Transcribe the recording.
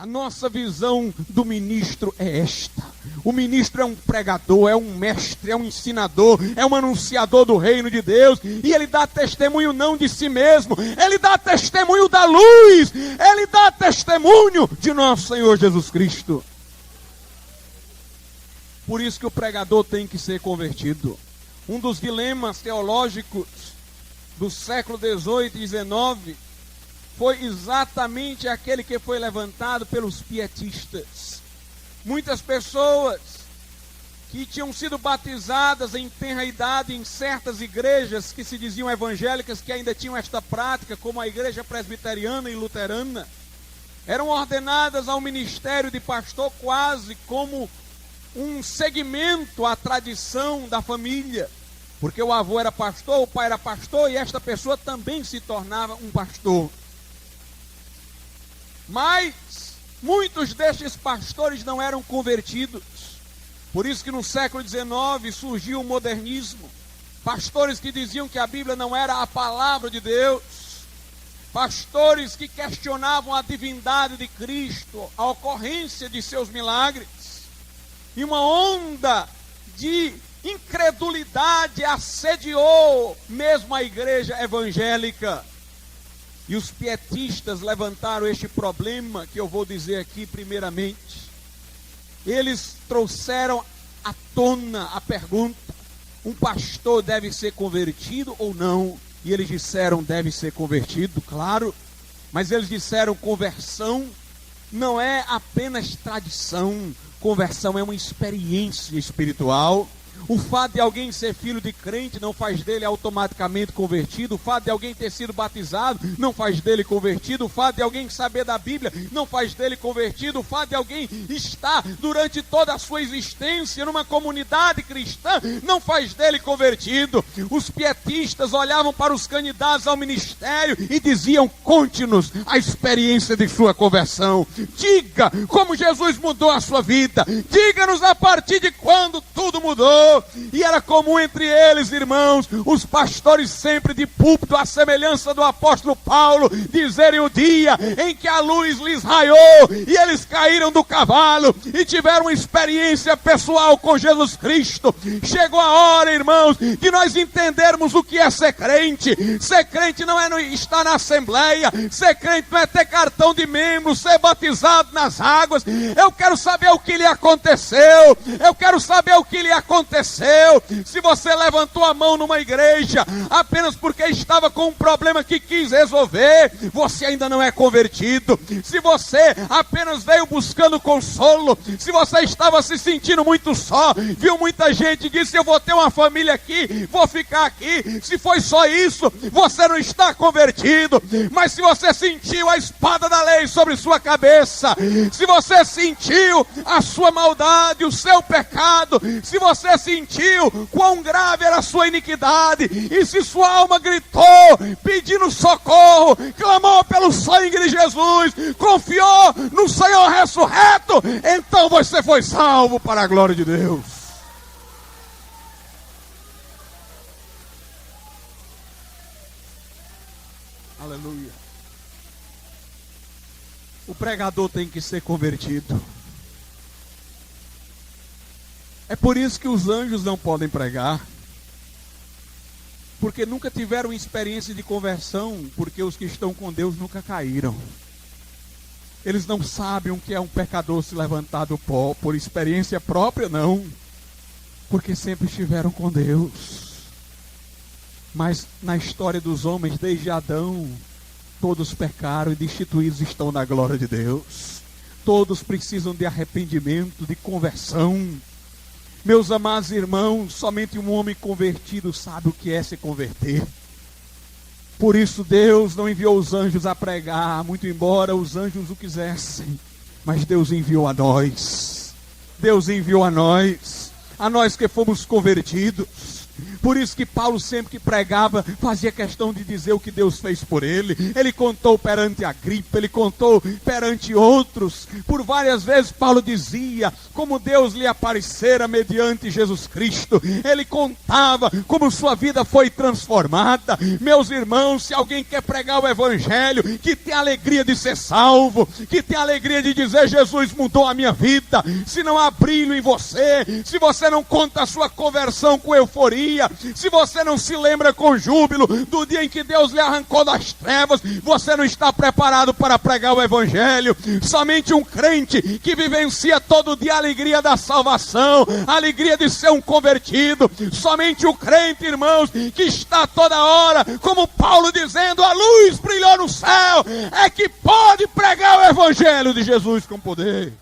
A nossa visão do ministro é esta. O ministro é um pregador, é um mestre, é um ensinador, é um anunciador do reino de Deus. E ele dá testemunho não de si mesmo, ele dá testemunho da luz, ele dá testemunho de nosso Senhor Jesus Cristo. Por isso que o pregador tem que ser convertido. Um dos dilemas teológicos do século XVIII e XIX foi exatamente aquele que foi levantado pelos pietistas. Muitas pessoas que tinham sido batizadas em tenra idade em certas igrejas que se diziam evangélicas, que ainda tinham esta prática, como a igreja presbiteriana e luterana, eram ordenadas ao ministério de pastor quase como um segmento à tradição da família, porque o avô era pastor, o pai era pastor, e esta pessoa também se tornava um pastor. Mas muitos destes pastores não eram convertidos. Por isso que no século XIX surgiu o modernismo. Pastores que diziam que a Bíblia não era a palavra de Deus. Pastores que questionavam a divindade de Cristo, a ocorrência de seus milagres. E uma onda de incredulidade assediou mesmo a igreja evangélica. E os pietistas levantaram este problema que eu vou dizer aqui primeiramente. Eles trouxeram à tona a pergunta: um pastor deve ser convertido ou não? E eles disseram: deve ser convertido, claro. Mas eles disseram: conversão não é apenas tradição. Conversão é uma experiência espiritual. O fato de alguém ser filho de crente não faz dele automaticamente convertido. O fato de alguém ter sido batizado não faz dele convertido. O fato de alguém saber da Bíblia não faz dele convertido. O fato de alguém estar durante toda a sua existência numa comunidade cristã não faz dele convertido. Os pietistas olhavam para os candidatos ao ministério e diziam: conte-nos a experiência de sua conversão. Diga como Jesus mudou a sua vida. Diga-nos a partir de quando tudo mudou. E era comum entre eles, irmãos, os pastores sempre de púlpito, à semelhança do apóstolo Paulo, dizerem o dia em que a luz lhes raiou e eles caíram do cavalo e tiveram uma experiência pessoal com Jesus Cristo. Chegou a hora, irmãos, de nós entendermos o que é ser crente. Ser crente não é estar na assembleia, ser crente não é ter cartão de membro, ser batizado nas águas. Eu quero saber o que lhe aconteceu, eu quero saber o que lhe aconteceu. Se você levantou a mão numa igreja apenas porque estava com um problema que quis resolver, você ainda não é convertido. Se você apenas veio buscando consolo, se você estava se sentindo muito só, viu muita gente e disse: eu vou ter uma família aqui, vou ficar aqui. Se foi só isso, você não está convertido. Mas se você sentiu a espada da lei sobre sua cabeça, se você sentiu a sua maldade, o seu pecado, se você sentiu quão grave era a sua iniquidade, e se sua alma gritou pedindo socorro, clamou pelo sangue de Jesus, confiou no Senhor ressurreto, então você foi salvo para a glória de Deus. Aleluia. O pregador tem que ser convertido. É por isso que os anjos não podem pregar, porque nunca tiveram experiência de conversão, porque os que estão com Deus nunca caíram. Eles não sabem o que é um pecador se levantar do pó, por experiência própria não, porque sempre estiveram com Deus. Mas na história dos homens, desde Adão, todos pecaram e destituídos estão da glória de Deus. Todos precisam de arrependimento, de conversão. Meus amados irmãos, somente um homem convertido sabe o que é se converter. Por isso Deus não enviou os anjos a pregar, muito embora os anjos o quisessem. Mas Deus enviou a nós. Deus enviou a nós que fomos convertidos. Por isso que Paulo sempre que pregava, fazia questão de dizer o que Deus fez por ele. Ele contou perante Agripa, ele contou perante outros. Por várias vezes Paulo dizia como Deus lhe aparecera mediante Jesus Cristo. Ele contava como sua vida foi transformada. Meus irmãos, se alguém quer pregar o evangelho, que tem alegria de ser salvo, que tem alegria de dizer Jesus mudou a minha vida, se não há brilho em você, se você não conta a sua conversão com euforia, se você não se lembra com júbilo do dia em que Deus lhe arrancou das trevas, você não está preparado para pregar o evangelho. Somente um crente que vivencia todo dia a alegria da salvação, a alegria de ser um convertido, somente o crente, irmãos, que está toda hora, como Paulo dizendo, a luz brilhou no céu, é que pode pregar o evangelho de Jesus com poder.